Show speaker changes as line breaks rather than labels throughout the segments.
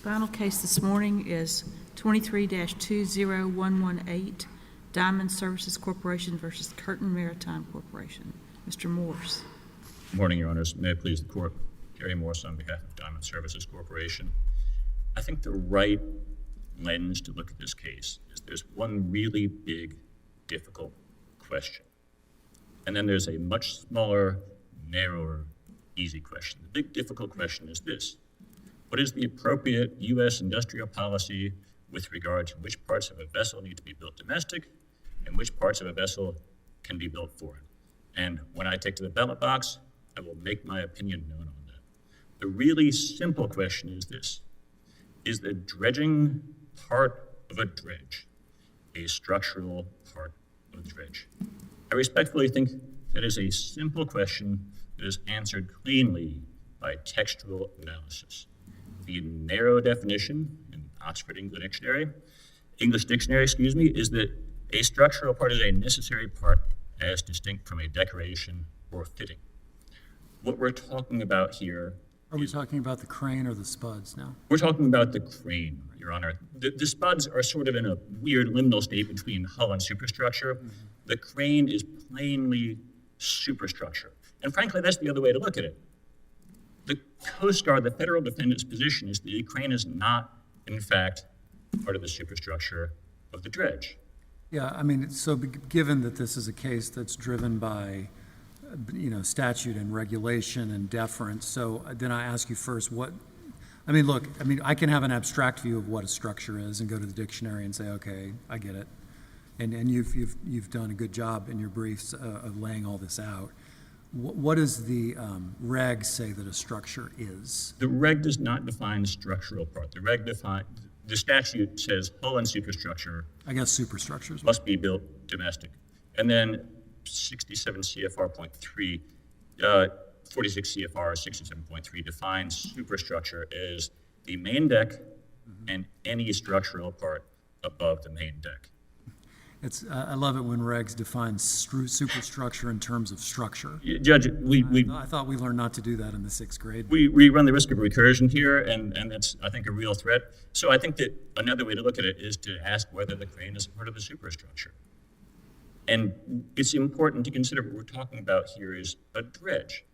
Final case this morning is 23-20118, Diamond Services Corporation versus Curtin Maritime Corporation. Mr. Morse.
Good morning, Your Honors. May it please the Court. Gary Morse on behalf of Diamond Services Corporation. I think the right lens to look at this case is there's one really big, difficult question. And then there's a much smaller, narrower, easy question. The big, difficult question is this. What is the appropriate U.S. industrial policy with regard to which parts of a vessel need to be built domestic and which parts of a vessel can be built foreign? And when I take to the ballot box, I will make my opinion known on that. The really simple question is this. Is the dredging part of a dredge a structural part of the dredge? I respectfully think that is a simple question that is answered cleanly by textual analysis. The narrow definition in Oxford English Dictionary, is that a structural part is a necessary part as distinct from a decoration or fitting. What we're talking about here
Are we talking about the crane or the spuds now?
We're talking about the crane, Your Honor. The spuds are sort of in a weird liminal state between hull and superstructure. Mm-hmm. The crane is plainly superstructure. And frankly, that's the other way to look at it. The Coast Guard, the federal defendant's position is that the crane is not, in fact, part of the superstructure of the dredge.
Yeah, I mean, so given that this is a case that's driven by, statute and regulation and deference, so then I ask you first, I can have an abstract view of what a structure is and go to the dictionary and say, okay, I get it. And you've done a good job in your briefs of laying all this out. What does the reg say that a structure is?
The reg does not define structural part. The statute says hull and superstructure.
I guess superstructures
must be built domestic. And then 67 CFR 0.3, 46 CFR 67.3 defines superstructure as the main deck and any structural part above the main deck.
I love it when regs define superstructure in terms of structure.
Judge,
I thought we learned not to do that in the 6th grade.
We run the risk of recursion here, and that's, I think, a real threat. So I think that another way to look at it is to ask whether the crane is part of the superstructure. And it's important to consider what we're talking about here is a dredge.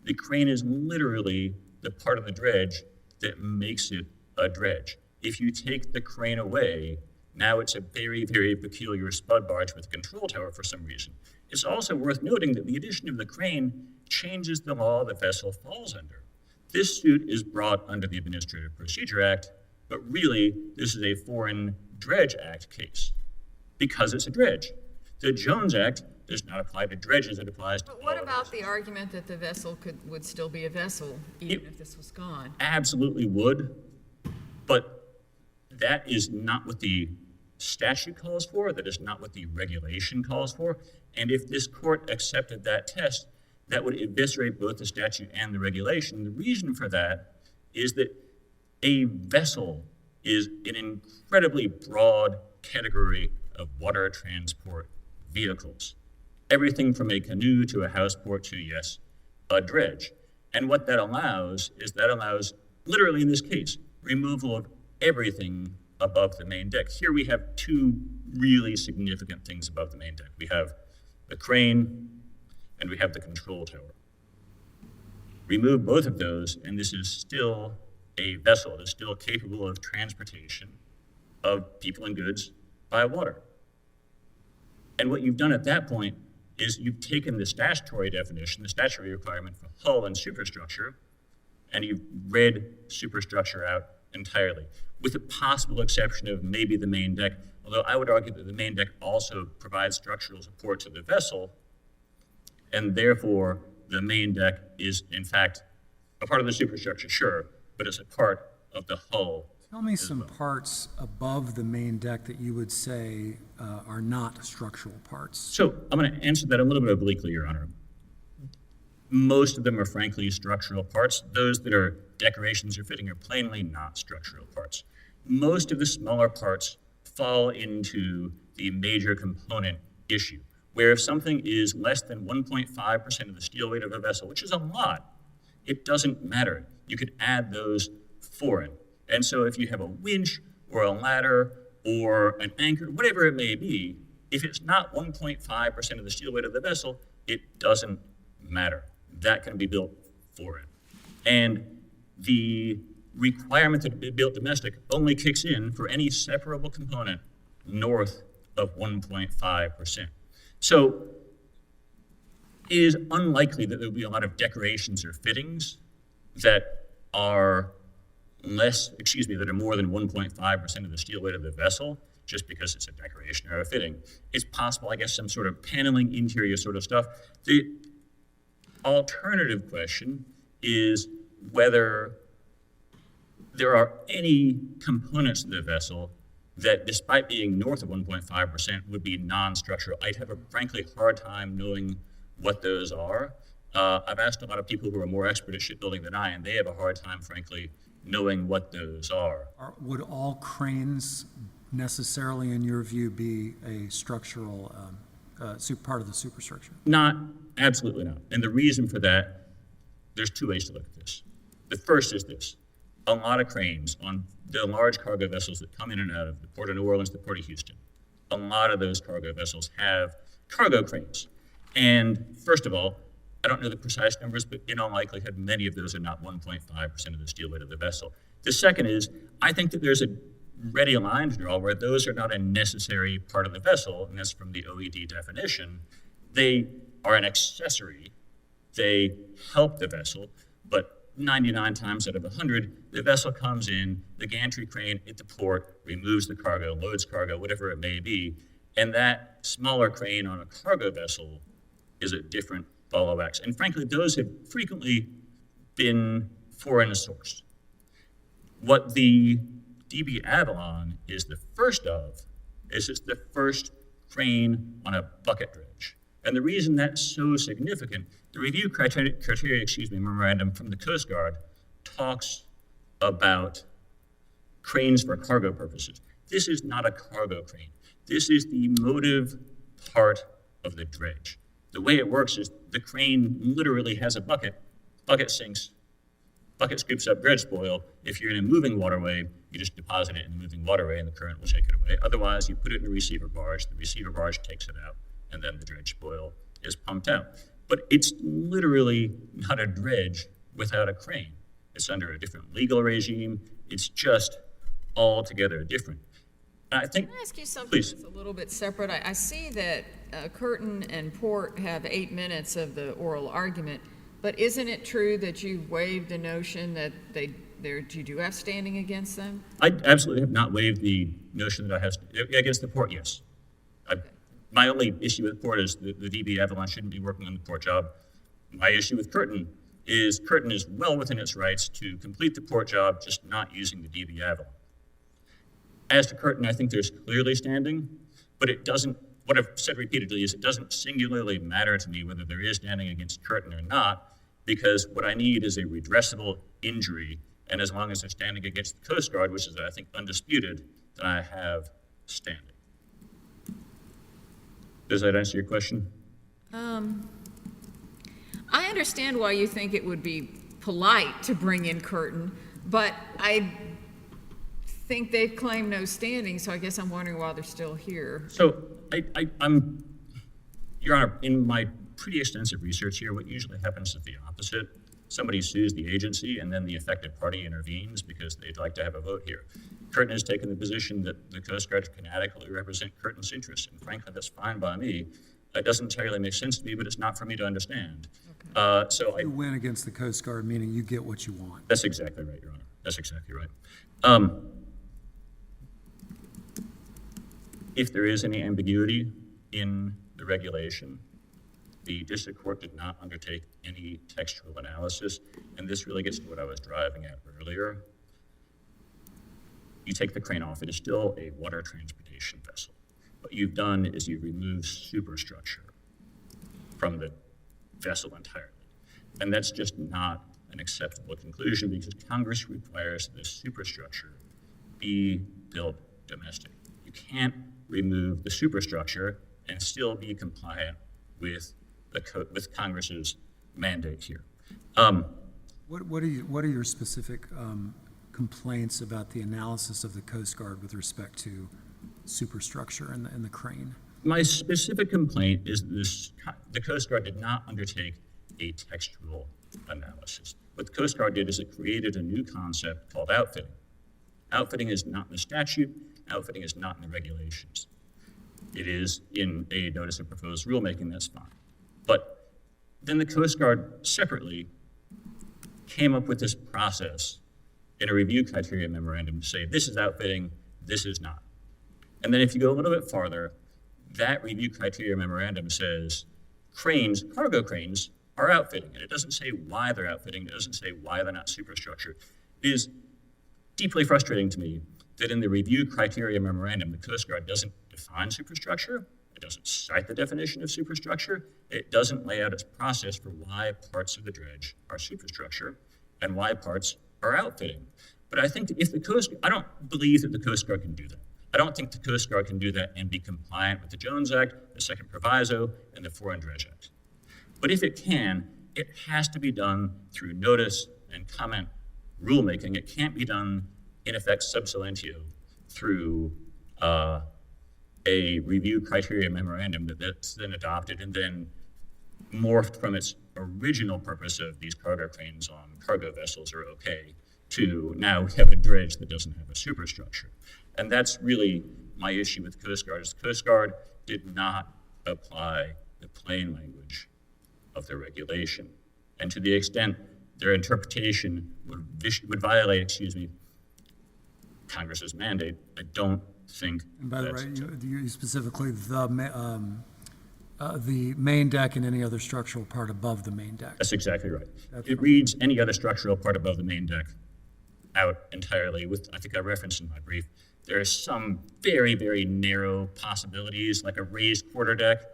The crane is literally the part of the dredge that makes it a dredge. If you take the crane away, now it's a very, very peculiar spud barge with a control tower for some reason. It's also worth noting that the addition of the crane changes the law the vessel falls under. This suit is brought under the Administrative Procedure Act, but really this is a Foreign Dredge Act case because it's a dredge. The Jones Act does not apply to dredges, it applies to all.
But what about the argument that the vessel would still be a vessel even if this was gone?
Absolutely would, but that is not what the statute calls for, that is not what the regulation calls for, and if this court accepted that test, that would eviscerate both the statute and the regulation. The reason for that is that a vessel is an incredibly broad category of water transport vehicles. Everything from a canoe to a houseboat to, yes, a dredge. And what that allows is literally in this case, removal of everything above the main deck. Here we have two really significant things above the main deck. We have the crane and we have the control tower. Remove both of those and this is still a vessel. It is still capable of transportation of people and goods by water. And what you've done at that point is you've taken the statutory definition, the statutory requirement for hull and superstructure, and you've read superstructure out entirely, with the possible exception of maybe the main deck, although I would argue that the main deck also provides structural support to the vessel, and therefore the main deck is, in fact, a part of the superstructure, sure, but it's a part of the hull.
Tell me some parts above the main deck that you would say are not structural parts.
So I'm going to answer that a little bit obliquely, Your Honor. Most of them are frankly structural parts. Those that are decorations or fitting are plainly not structural parts. Most of the smaller parts fall into the major component issue, where if something is less than 1.5% of the steel weight of a vessel, which is a lot, it doesn't matter. You could add those foreign. And so if you have a winch or a ladder or an anchor, whatever it may be, if it's not 1.5% of the steel weight of the vessel, it doesn't matter. That can be built for it. And the requirement that it be built domestic only kicks in for any separable component north of 1.5%. So it is unlikely that there will be a lot of decorations or fittings that are that are more than 1.5% of the steel weight of the vessel, just because it's a decoration or a fitting. It's possible, I guess, some sort of paneling, interior sort of stuff. The alternative question is whether there are any components of the vessel that, despite being north of 1.5%, would be non-structural. I'd have a frankly hard time knowing what those are. I've asked a lot of people who are more expert at shipbuilding than I, and they have a hard time, frankly, knowing what those are.
Would all cranes necessarily, in your view, be a structural, part of the superstructure?
Not, absolutely not. And the reason for that, there's two ways to look at this. The first is this. A lot of cranes on the large cargo vessels that come in and out of the Port of New Orleans, the Port of Houston, a lot of those cargo vessels have cargo cranes. And first of all, I don't know the precise numbers, but in all likelihood, many of those are not 1.5% of the steel weight of the vessel. The second is, I think that there's a ready line to draw where those are not a necessary part of the vessel, and that's from the OED definition. They are an accessory. They help the vessel, but 99 times out of 100, the vessel comes in, the gantry crane at the port removes the cargo, loads cargo, whatever it may be, and that smaller crane on a cargo vessel is a different ball of wax. And frankly, those have frequently been foreign sourced. What the DB Avalon is the first of is it's the first crane on a bucket dredge. And the reason that's so significant, the review criteria memorandum from the Coast Guard talks about cranes for cargo purposes. This is not a cargo crane. This is the motive part of the dredge. The way it works is the crane literally has a bucket. Bucket sinks. Bucket scoops up dredge spoil. If you're in a moving waterway, you just deposit it in the moving waterway and the current will take it away. Otherwise, you put it in a receiver barge. The receiver barge takes it out, and then the dredge spoil is pumped out. But it's literally not a dredge without a crane. It's under a different legal regime. It's just altogether different. I think,
Can I ask you something
please.
that's a little bit separate? I see that Curtin and Port have 8 minutes of the oral argument, but isn't it true that you waived the notion that you do have standing against them?
I absolutely have not waived the notion that I have against the port, yes. My only issue with Port is the DB Avalon shouldn't be working on the port job. My issue with Curtin is well within its rights to complete the port job, just not using the DB Avalon. As to Curtin, I think there's clearly standing, but it doesn't, what I've said repeatedly is it doesn't singularly matter to me whether there is standing against Curtin or not, because what I need is a redressable injury, and as long as they're standing against the Coast Guard, which is, I think, undisputed, then I have standing. Does that answer your question?
I understand why you think it would be polite to bring in Curtin, but I think they've claimed no standing, so I guess I'm wondering why they're still here.
So I'm, Your Honor, in my pretty extensive research here, what usually happens is the opposite. Somebody sues the agency and then the affected party intervenes because they'd like to have a vote here. Curtin has taken the position that the Coast Guard can adequately represent Curtin's interests, and frankly, that's fine by me. It doesn't entirely make sense to me, but it's not for me to understand.
Okay.
So
You win against the Coast Guard, meaning you get what you want.
That's exactly right, Your Honor. That's exactly right. If there is any ambiguity in the regulation, the district court did not undertake any textual analysis, and this really gets to what I was driving at earlier. You take the crane off, it is still a water transportation vessel. What you've done is you've removed superstructure from the vessel entirely. And that's just not an acceptable conclusion because Congress requires that the superstructure be built domestic. You can't remove the superstructure and still be compliant with with Congress's mandate here.
What are your specific complaints about the analysis of the Coast Guard with respect to superstructure in the crane?
My specific complaint is the Coast Guard did not undertake a textual analysis. What the Coast Guard did is it created a new concept called outfitting. Outfitting is not in the statute. Outfitting is not in the regulations. It is in a notice of proposed rulemaking, that's fine. But then the Coast Guard separately came up with this process in a review criteria memorandum to say, this is outfitting, this is not. And then if you go a little bit farther, that review criteria memorandum says cranes, cargo cranes, are outfitting. And it doesn't say why they're outfitting. It doesn't say why they're not superstructure. It is deeply frustrating to me that in the review criteria memorandum, the Coast Guard doesn't define superstructure. It doesn't cite the definition of superstructure. It doesn't lay out its process for why parts of the dredge are superstructure and why parts are outfitting. But I think that I don't believe that the Coast Guard can do that. I don't think the Coast Guard can do that and be compliant with the Jones Act, the Second Proviso, and the Foreign Dredge Act. But if it can, it has to be done through notice and comment rulemaking. It can't be done, in effect, sub silentio through a review criteria memorandum that's then adopted and then morphed from its original purpose of these cargo cranes on cargo vessels are okay to now we have a dredge that doesn't have a superstructure. And that's really my issue with the Coast Guard, is the Coast Guard did not apply the plain language of the regulation. And to the extent their interpretation would violate, Congress's mandate, I don't think.
And by the way, you specifically the main deck and any other structural part above the main deck.
That's exactly right. It reads any other structural part above the main deck out entirely. I think I referenced in my brief, there are some very, very narrow possibilities, like a raised quarterdeck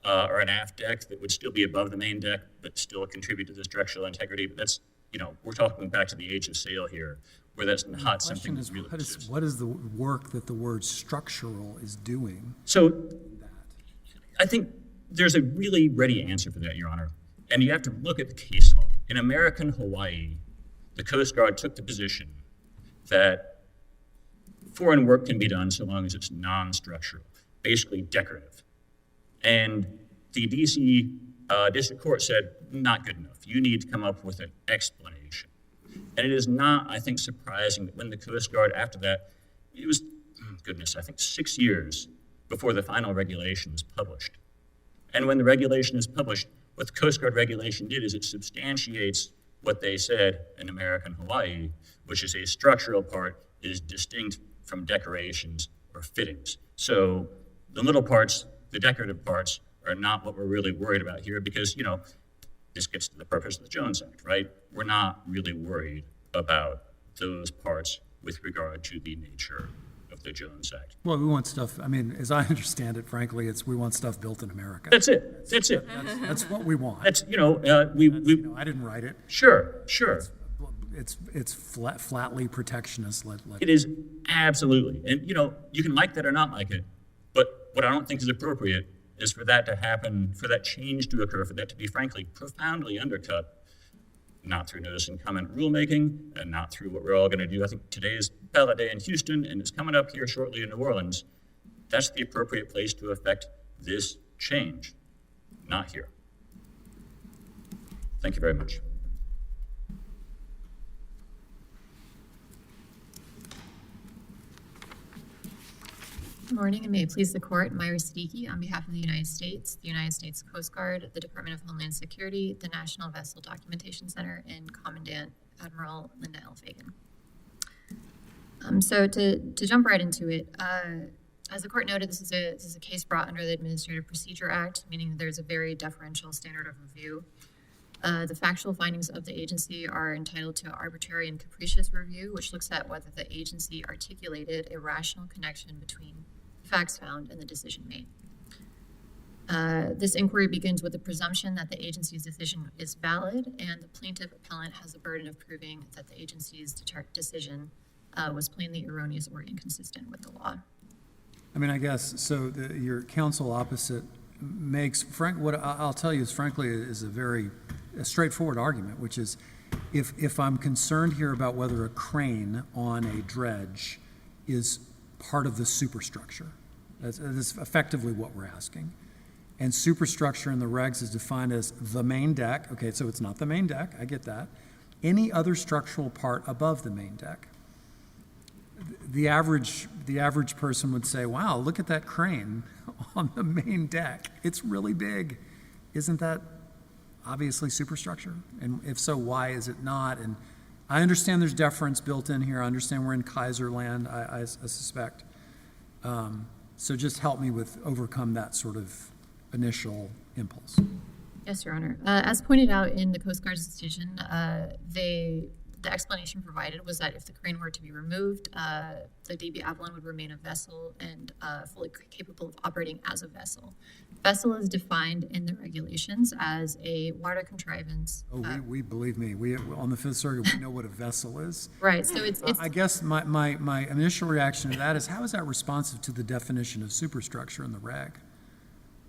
or an aft deck that would still be above the main deck, but still contribute to the structural integrity. But that's, we're talking back to the age of sail here, where that's not something that's really
what is the work that the word structural is doing?
So I think there's a really ready answer for that, Your Honor. And you have to look at the case law. In American Hawaii, the Coast Guard took the position that foreign work can be done so long as it's non-structural, basically decorative. And the DC District Court said, not good enough. You need to come up with an explanation. And it is not, I think, surprising that when the Coast Guard, after that, it was, I think 6 years before the final regulation was published. And when the regulation is published, what the Coast Guard regulation did is it substantiates what they said in American Hawaii, which is a structural part is distinct from decorations or fittings. So the little parts, the decorative parts, are not what we're really worried about here because, this gets to the purpose of the Jones Act, right? We're not really worried about those parts with regard to the nature of the Jones Act.
Well, we want stuff, as I understand it, frankly, we want stuff built in America.
That's it.
That's what we want.
That's,
I didn't write it.
Sure.
It's flatly protectionist.
It is absolutely. And, you can like that or not like it, but what I don't think is appropriate is for that to happen, for that change to occur, for that to be, frankly, profoundly undercut, not through notice and comment rulemaking, and not through what we're all going to do. I think today is ballot day in Houston, and it's coming up here shortly in New Orleans. That's the appropriate place to effect this change, not here. Thank you very much.
Good morning, and may it please the court, Myra Siddiqui on behalf of the United States Coast Guard, the Department of Homeland Security, the National Vessel Documentation Center, and Commandant Admiral Linda L. Fagan. So to jump right into it, as the court noted, this is a case brought under the Administrative Procedure Act, meaning that there's a very deferential standard of review. The factual findings of the agency are entitled to arbitrary and capricious review, which looks at whether the agency articulated a rational connection between facts found and the decision made. This inquiry begins with the presumption that the agency's decision is valid, and the plaintiff appellant has the burden of proving that the agency's decision was plainly erroneous or inconsistent with the law.
I guess, so your counsel opposite makes, what I'll tell you is frankly is a very straightforward argument, which is If I'm concerned here about whether a crane on a dredge is part of the superstructure, that's effectively what we're asking. And superstructure in the regs is defined as the main deck. Okay, so it's not the main deck, I get that. Any other structural part above the main deck. The average person would say, wow, look at that crane on the main deck. It's really big. Isn't that obviously superstructure? And if so, why is it not? And I understand there's deference built in here. I understand we're in Kaiser land, I suspect. So just help me with overcome that sort of initial impulse.
Yes, Your Honor. As pointed out in the Coast Guard's decision, the explanation provided was that if the crane were to be removed, the DB Avalon would remain a vessel and fully capable of operating as a vessel. Vessel is defined in the regulations as a water contrivance.
Oh, we believe me. We on the Fifth Circuit, we know what a vessel is.
Right. So it's
I guess my initial reaction to that is, how is that responsive to the definition of superstructure in the reg?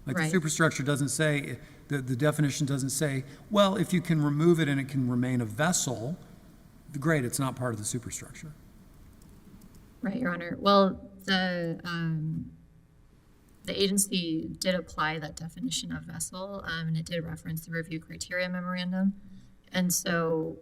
Like
Right.
the superstructure doesn't say, the definition doesn't say, well, if you can remove it and it can remain a vessel, great, it's not part of the superstructure.
right, Your Honor. Well, the agency did apply that definition of vessel, and it did reference the review criteria memorandum. And so,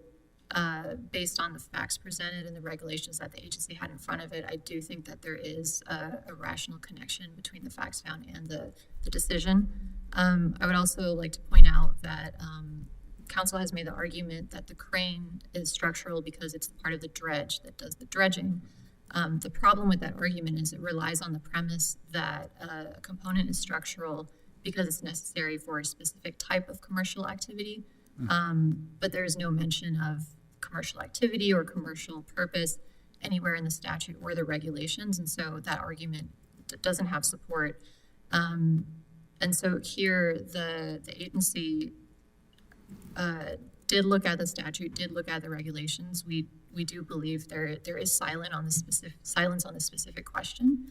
based on the facts presented and the regulations that the agency had in front of it, I do think that there is a rational connection between the facts found and the decision. I would also like to point out that Counsel has made the argument that the crane is structural because it's part of the dredge that does the dredging. The problem with that argument is it relies on the premise that a component is structural because it's necessary for a specific type of commercial activity, but there is no mention of commercial activity or commercial purpose anywhere in the statute or the regulations, and so that argument doesn't have support. And so here, the agency did look at the statute, did look at the regulations. We do believe there is silence on the specific question.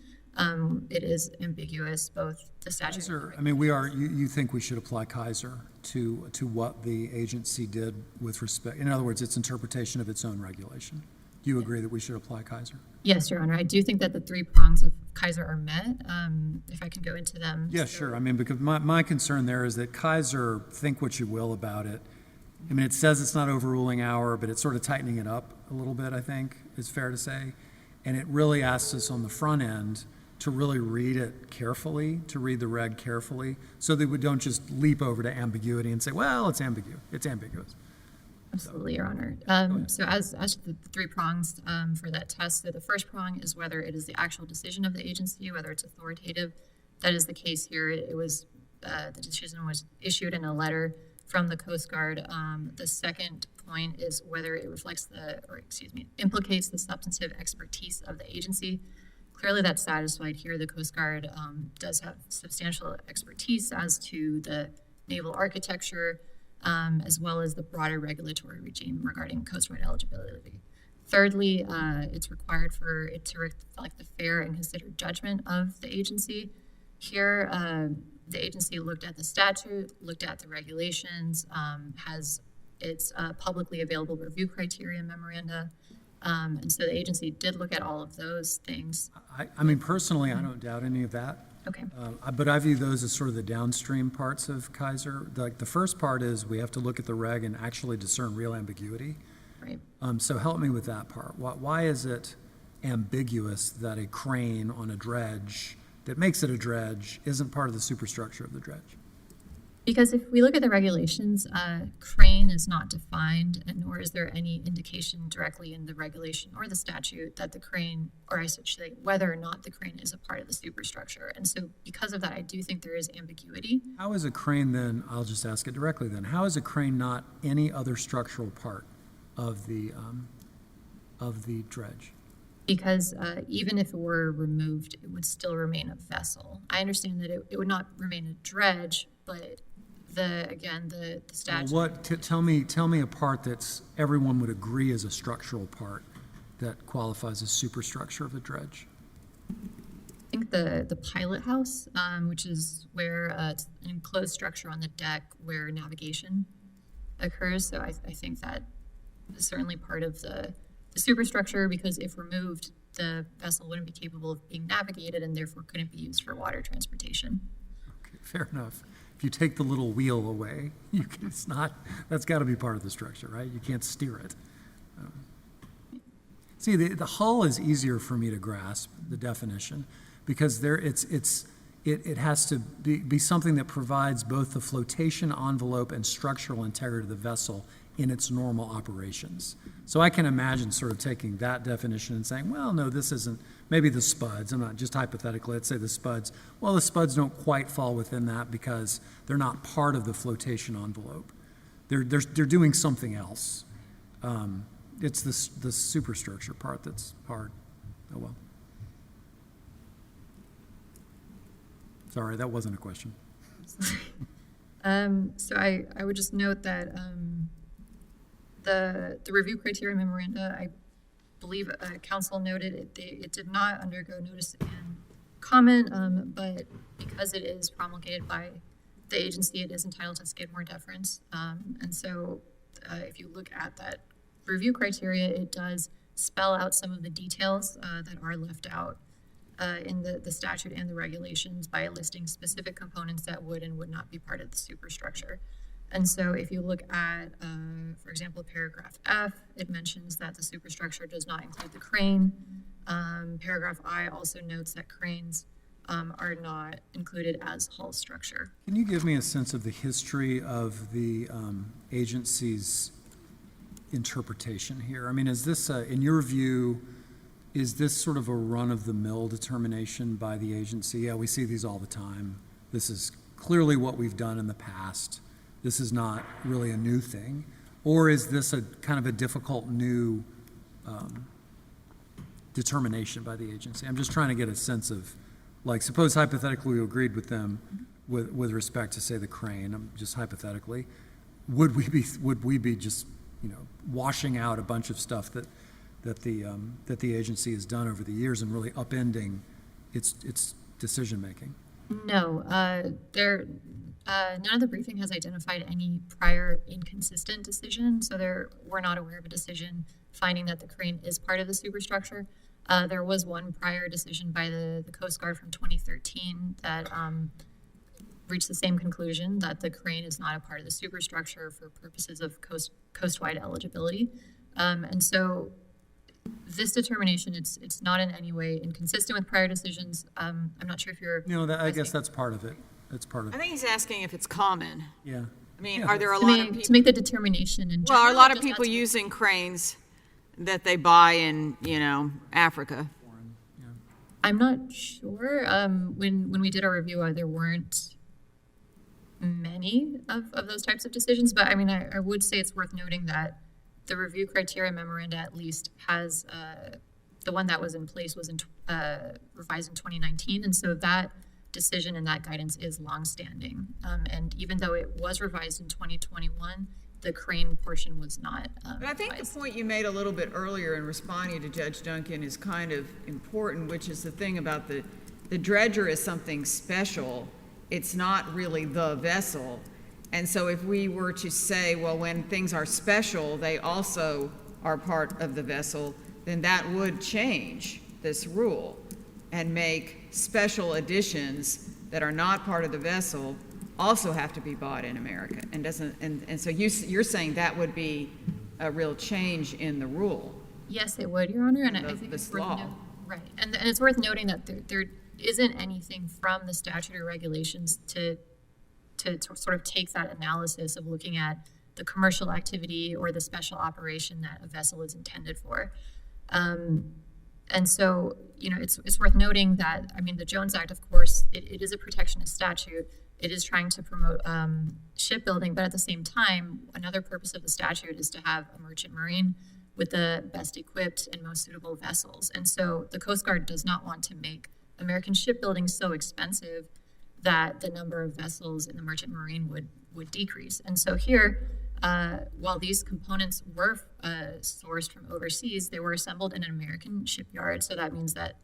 It is ambiguous, both the statute.
Kaiser, I mean, you think we should apply Kaiser to what the agency did with respect, in other words, its interpretation of its own regulation. Do you agree that we should apply Kaiser?
Yes, Your Honor. I do think that the three prongs of Kaiser are met. If I can go into them.
Yeah, sure. I mean, because my concern there is that Kaiser, think what you will about it. I mean, it says it's not overruling our, but it's sort of tightening it up a little bit, I think, is fair to say. And it really asks us on the front end to really read it carefully, to read the reg carefully, so that we don't just leap over to ambiguity and say, well, it's ambiguous. It's ambiguous.
Absolutely, Your Honor. So as to the three prongs for that test, so the first prong is whether it is the actual decision of the agency, whether it's authoritative. That is the case here. It was the decision was issued in a letter from the Coast Guard. The second point is whether it reflects implicates the substantive expertise of the agency. Clearly that's satisfied here. The Coast Guard does have substantial expertise as to the naval architecture, as well as the broader regulatory regime regarding coastwide eligibility. Thirdly, it's required for it to reflect the fair and considered judgment of the agency. Here, the agency looked at the statute, looked at the regulations, has its publicly available review criteria memoranda, and so the agency did look at all of those things.
I mean, personally, I don't doubt any of that.
Okay.
But I view those as sort of the downstream parts of Kaiser. Like the first part is we have to look at the reg and actually discern real ambiguity.
Right.
So help me with that part. Why is it ambiguous that a crane on a dredge that makes it a dredge isn't part of the superstructure of the dredge?
Because if we look at the regulations, crane is not defined, and nor is there any indication directly in the regulation or the statute that the crane, or I should say, whether or not the crane is a part of the superstructure. And so because of that, I do think there is ambiguity.
How is a crane then, I'll just ask it directly then, how is a crane not any other structural part of the dredge?
Because even if it were removed, it would still remain a vessel. I understand that it would not remain a dredge, but the statute.
Tell me a part that's everyone would agree is a structural part that qualifies as superstructure of the dredge.
I think the pilot house, which is where it's an enclosed structure on the deck where navigation occurs. So I think that certainly part of the superstructure, because if removed, the vessel wouldn't be capable of being navigated and therefore couldn't be used for water transportation.
Okay, fair enough. If you take the little wheel away, it's not, that's got to be part of the structure, right? You can't steer it. See, the hull is easier for me to grasp, the definition, because it has to be something that provides both the flotation envelope and structural integrity of the vessel in its normal operations. So I can imagine sort of taking that definition and saying, well, no, this isn't, maybe the spuds, I'm not, just hypothetically, let's say the spuds, well, the spuds don't quite fall within that because they're not part of the flotation envelope. They're doing something else. It's the superstructure part that's hard. Oh, well. Sorry, that wasn't a question.
So I would just note that the review criteria memoranda, I believe counsel noted it did not undergo notice and comment, but because it is promulgated by the agency, it is entitled to Skidmore deference. And so if you look at that review criteria, it does spell out some of the details that are left out in the statute and the regulations by listing specific components that would and would not be part of the superstructure. And so if you look at, for example, paragraph F, it mentions that the superstructure does not include the crane. Paragraph I also notes that cranes are not included as hull structure.
Can you give me a sense of the history of the agency's interpretation here? I mean, is this, in your view, is this sort of a run-of-the-mill determination by the agency? Yeah, we see these all the time. This is clearly what we've done in the past. This is not really a new thing. Or is this a kind of a difficult new determination by the agency? I'm just trying to get a sense of, like, suppose hypothetically we agreed with them with respect to, say, the crane, just hypothetically. Would we be just, washing out a bunch of stuff that the agency has done over the years and really upending its decision making?
No, none of the briefing has identified any prior inconsistent decision, so we're not aware of a decision finding that the crane is part of the superstructure. There was one prior decision by the Coast Guard from 2013 that reached the same conclusion, that the crane is not a part of the superstructure for purposes of coast-wide eligibility. And so this determination, it's not in any way inconsistent with prior decisions. I'm not sure if you're...
I guess that's part of it. That's part of
I
it.
think he's asking if it's common.
Yeah.
I mean,
Yeah.
are there a lot of people?
To make the determination in general,
Well, are a lot of
just
people
not to-
using cranes that they buy in, Africa?
I'm not sure. When we did our review, there weren't many of those types of decisions, but I mean, I would say it's worth noting that the review criteria memoranda at least has, the one that was in place was revised in 2019, and so that decision and that guidance is longstanding. And even though it was revised in 2021, the crane portion was not
But I think
revised.
the point you made a little bit earlier in responding to Judge Duncan is kind of important, which is the thing about the dredger is something special. It's not really the vessel. And so if we were to say, well, when things are special, they also are part of the vessel, then that would change this rule and make special additions that are not part of the vessel also have to be bought in America. And so you're saying that would be a real change in the rule.
Yes, it would, Your Honor, and I think
This
it's worth
law.
right, and it's worth noting that there isn't anything from the statute or regulations to sort of take that analysis of looking at the commercial activity or the special operation that a vessel is intended for. And so, it's worth noting that, I mean, the Jones Act, of course, it is a protectionist statute. It is trying to promote shipbuilding, but at the same time, another purpose of the statute is to have a merchant marine with the best equipped and most suitable vessels. And so the Coast Guard does not want to make American shipbuilding so expensive that the number of vessels in the merchant marine would decrease. And so here, while these components were sourced from overseas, they were assembled in an American shipyard. So that means that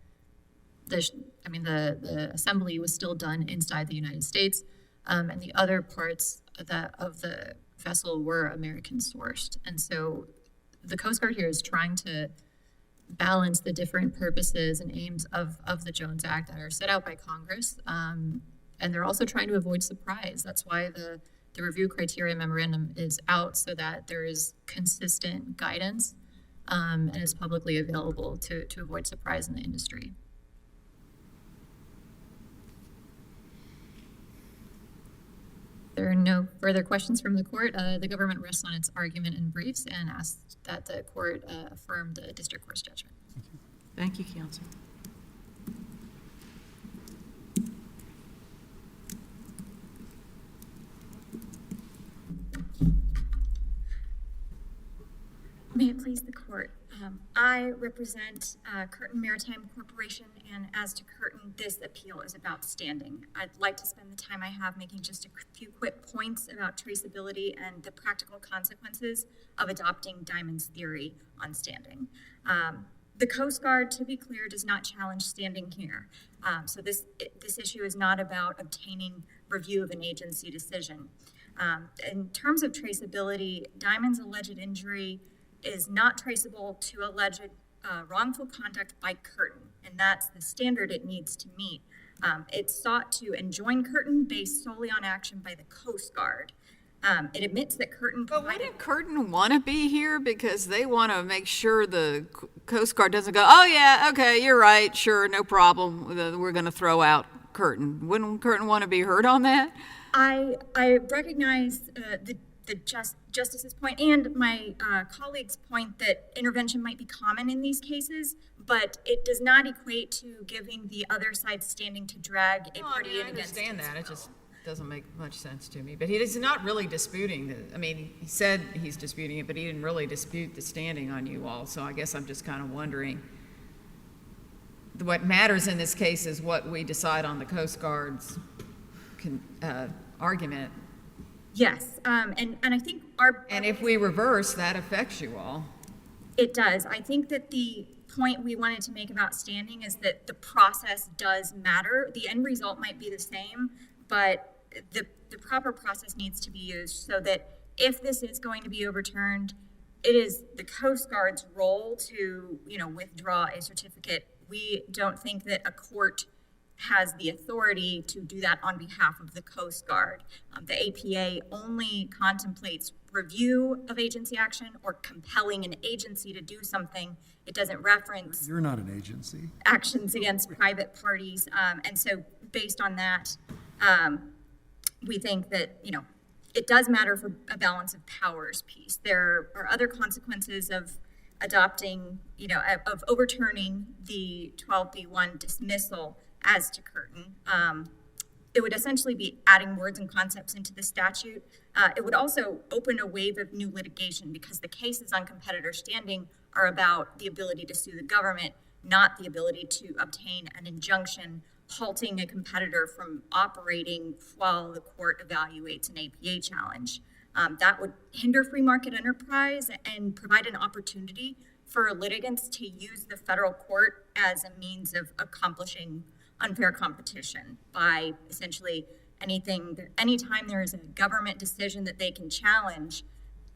the assembly was still done inside the United States, and the other parts of the vessel were American sourced. And so the Coast Guard here is trying to balance the different purposes and aims of the Jones Act that are set out by Congress. And they're also trying to avoid surprise. That's why the review criteria memorandum is out, so that there is consistent guidance and is publicly available to avoid surprise in the industry. There are no further questions from the court. The government rests on its argument and briefs and asks that the court affirm the district court's judgment.
Thank you, counsel.
May it please the court. I represent Curtin Maritime Corporation, and as to Curtin, this appeal is about standing. I'd like to spend the time I have making just a few quick points about traceability and the practical consequences of adopting Diamond's theory on standing. The Coast Guard, to be clear, does not challenge standing here. So this issue is not about obtaining review of an agency decision. In terms of traceability, Diamond's alleged injury is not traceable to alleged wrongful conduct by Curtin, and that's the standard it needs to meet. It sought to enjoin Curtin based solely on action by the Coast Guard. It admits that Curtin
But
provided...
wouldn't Curtin want to be here because they want to make sure the Coast Guard doesn't go, oh yeah, okay, you're right, sure, no problem, we're going to throw out Curtin. Wouldn't Curtin want to be heard on that?
I recognize the Justice's point and my colleague's point that intervention might be common in these cases, but it does not equate to giving the other side standing to drag a party in
I
against
understand
its
that. It
will.
just doesn't make much sense to me. But he is not really disputing I mean, he said he's disputing it, but he didn't really dispute the standing on you all. So I guess I'm just kind of wondering. What matters in this case is what we decide on the Coast Guard's argument.
Yes, and I think our...
And if we reverse, that affects you all.
It does. I think that the point we wanted to make about standing is that the process does matter. The end result might be the same, but the proper process needs to be used so that if this is going to be overturned, it is the Coast Guard's role to, withdraw a certificate. We don't think that a court has the authority to do that on behalf of the Coast Guard. The APA only contemplates review of agency action or compelling an agency to do something. It doesn't reference
You're not an agency.
actions against private parties. And so based on that, we think that, it does matter for a balance of powers piece. There are other consequences of adopting, of overturning the 12B1 dismissal as to Curtin. It would essentially be adding words and concepts into the statute. It would also open a wave of new litigation because the cases on competitor standing are about the ability to sue the government, not the ability to obtain an injunction halting a competitor from operating while the court evaluates an APA challenge. That would hinder free market enterprise and provide an opportunity for litigants to use the federal court as a means of accomplishing unfair competition by essentially anytime there is a government decision that they can challenge,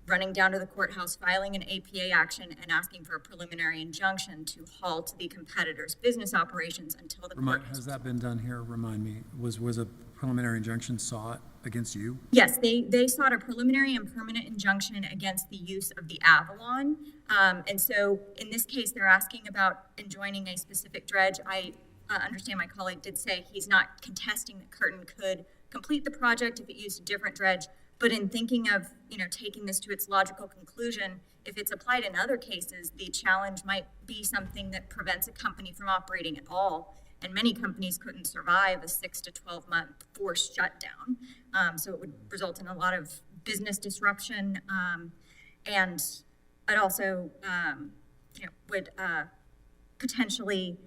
running down to the courthouse, filing an APA action, and asking for a preliminary injunction to halt the competitor's business operations until the court
Has that been done here? Remind me, was a preliminary injunction sought against you?
Yes, they sought a preliminary and permanent injunction against the use of the Avalon. And so in this case, they're asking about enjoining a specific dredge. I understand my colleague did say he's not contesting that Curtin could complete the project if it used a different dredge. But in thinking of, taking this to its logical conclusion, if it's applied in other cases, the challenge might be something that prevents a company from operating at all. And many companies couldn't survive a 6 to 12 month forced shutdown. So it would result in a lot of business disruption. And it also, would potentially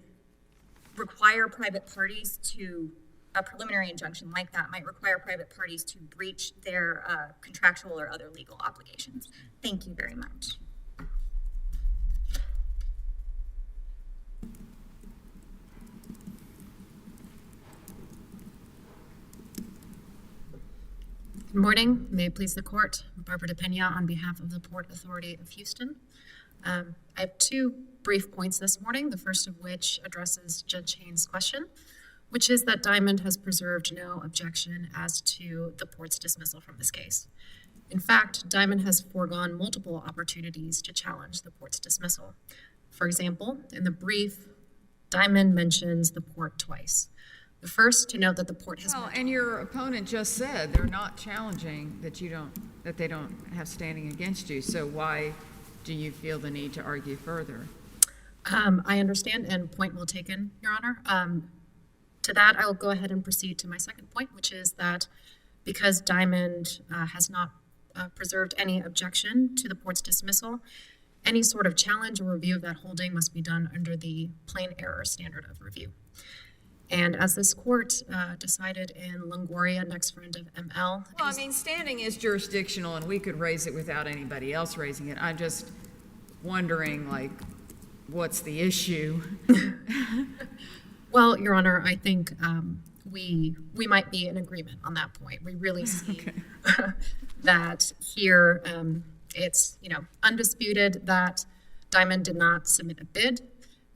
require private parties to, a preliminary injunction like that might require private parties to breach their contractual or other legal obligations. Thank you very much.
Good morning. May it please the court. Barbara DePena on behalf of the Port Authority of Houston. I have 2 brief points this morning, the first of which addresses Judge Haynes' question, which is that Diamond has preserved no objection as to the port's dismissal from this case. In fact, Diamond has foregone multiple opportunities to challenge the port's dismissal. For example, in the brief, Diamond mentions the port twice. The first, to note that the port has...
Well, and your opponent just said they're not challenging that they don't have standing against you. So why do you feel the need to argue further?
I understand, and point well taken, Your Honor. To that, I will go ahead and proceed to my second point, which is that because Diamond has not preserved any objection to the port's dismissal, any sort of challenge or review of that holding must be done under the plain error standard of review. And as this court decided in Longoria, next friend of ML...
Well, I mean, standing is jurisdictional, and we could raise it without anybody else raising it. I'm just wondering, like, what's the issue?
Well, Your Honor, I think we might be in agreement on that point. We really see that here it's, undisputed that Diamond did not submit a bid.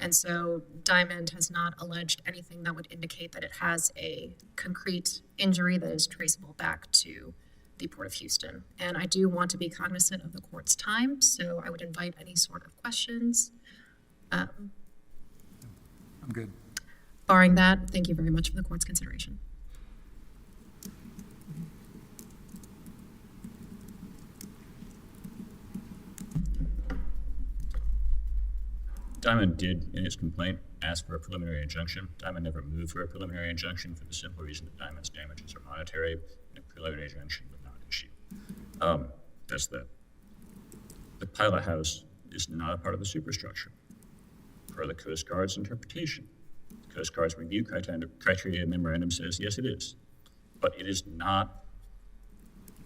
And so Diamond has not alleged anything that would indicate that it has a concrete injury that is traceable back to the Port of Houston. And I do want to be cognizant of the court's time, so I would invite any sort of questions.
I'm good.
Barring that, thank you very much for the court's consideration.
Diamond did, in its complaint, ask for a preliminary injunction. Diamond never moved for a preliminary injunction for the simple reason that Diamond's damages are monetary, and a preliminary injunction would not issue. That's that. The pilot house is not a part of the superstructure, per the Coast Guard's interpretation. The Coast Guard's review criteria memorandum says, yes, it is. But it is not,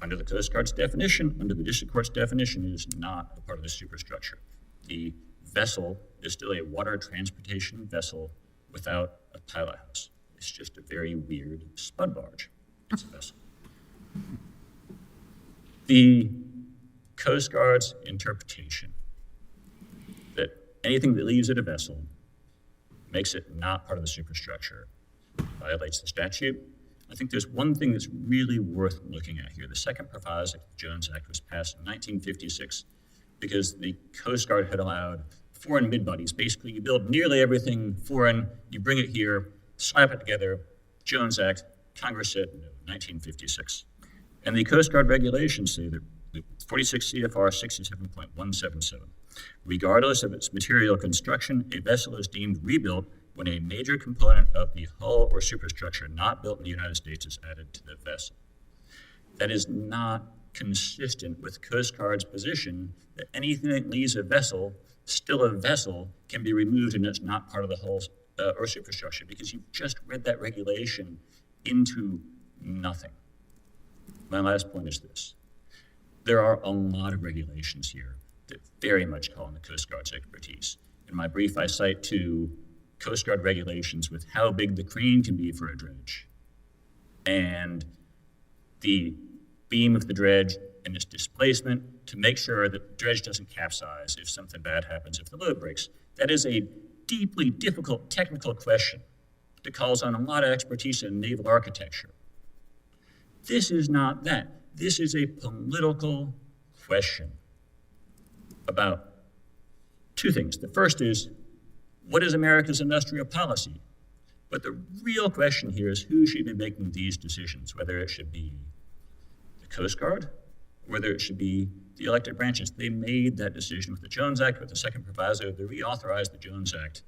under the Coast Guard's definition, under the district court's definition, it is not a part of the superstructure. The vessel is still a water transportation vessel without a pilot house. It's just a very weird spud barge. It's a vessel. The Coast Guard's interpretation that anything that leaves at a vessel makes it not part of the superstructure violates the statute. I think there's one thing that's really worth looking at here. The second proviso of the Jones Act was passed in 1956 because the Coast Guard had allowed foreign mid-bodies. Basically, you build nearly everything foreign, you bring it here, slap it together. Jones Act, Congress said no, 1956. And the Coast Guard regulations say that the 46 CFR 67.177, regardless of its material construction, a vessel is deemed rebuilt when a major component of the hull or superstructure not built in the United States is added to the vessel. That is not consistent with Coast Guard's position that anything that leaves a vessel, still a vessel, can be removed and it's not part of the hull or superstructure, because you've just read that regulation into nothing. My last point is this. There are a lot of regulations here that very much call on the Coast Guard's expertise. In my brief, I cite 2 Coast Guard regulations with how big the crane can be for a dredge and the beam of the dredge and its displacement to make sure that the dredge doesn't capsize if something bad happens, if the load breaks. That is a deeply difficult technical question that calls on a lot of expertise in naval architecture. This is not that. This is a political question about 2 things. The first is, what is America's industrial policy? But the real question here is who should be making these decisions, whether it should be the Coast Guard, whether it should be the elected branches. They made that decision with the Jones Act, with the second proviso. They reauthorized the Jones Act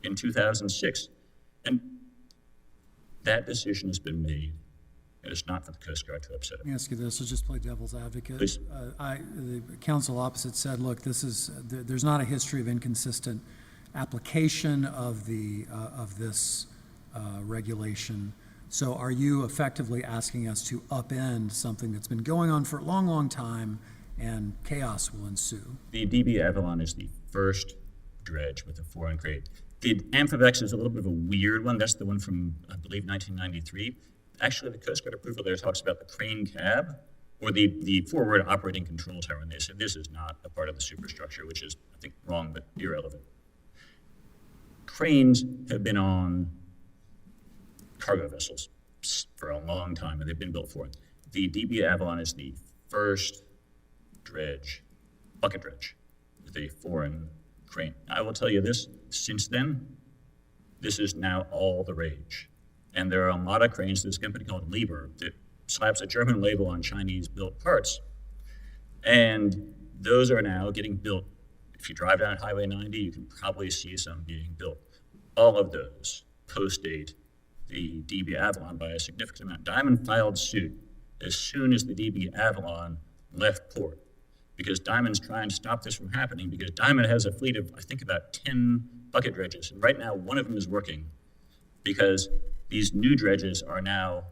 in 2006. And that decision has been made. And it's not for the Coast Guard to upset it.
Let me ask you this, let's just play devil's advocate.
Please.
The counsel opposite said, look, there's not a history of inconsistent application of this regulation. So are you effectively asking us to upend something that's been going on for a long, long time and chaos will ensue?
The DB Avalon is the first dredge with a foreign crate. The Amphivex is a little bit of a weird one. That's the one from, I believe, 1993. Actually, the Coast Guard approval there talks about the crane cab or the forward operating control tower, and they said this is not a part of the superstructure, which is, I think, wrong but irrelevant. Cranes have been on cargo vessels for a long time, and they've been built for it. The DB Avalon is the first dredge, bucket dredge, with a foreign crane. I will tell you this, since then, this is now all the rage. And there are a lot of cranes, this company called Lieber that slaps a German label on Chinese-built parts. And those are now getting built. If you drive down Highway 90, you can probably see some being built. All of those post-date the DB Avalon by a significant amount. Diamond filed suit as soon as the DB Avalon left port, because Diamond's trying to stop this from happening, because Diamond has a fleet of, I think, about 10 bucket dredges. And right now, one of them is working because these new dredges are now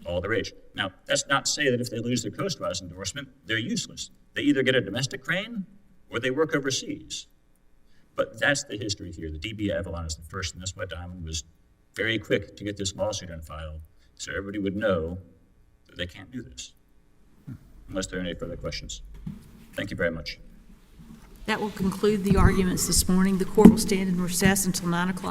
all the rage. Now, that's not to say that if they lose their Coastwise endorsement, they're useless. They either get a domestic crane or they work overseas. But that's the history here. The DB Avalon is the first, and that's why Diamond was very quick to get this lawsuit unfiled, so everybody would know that they can't do this. Unless there are any further questions. Thank you very much.
That will conclude the arguments this morning. The court will stand in recess until 9 o'clock.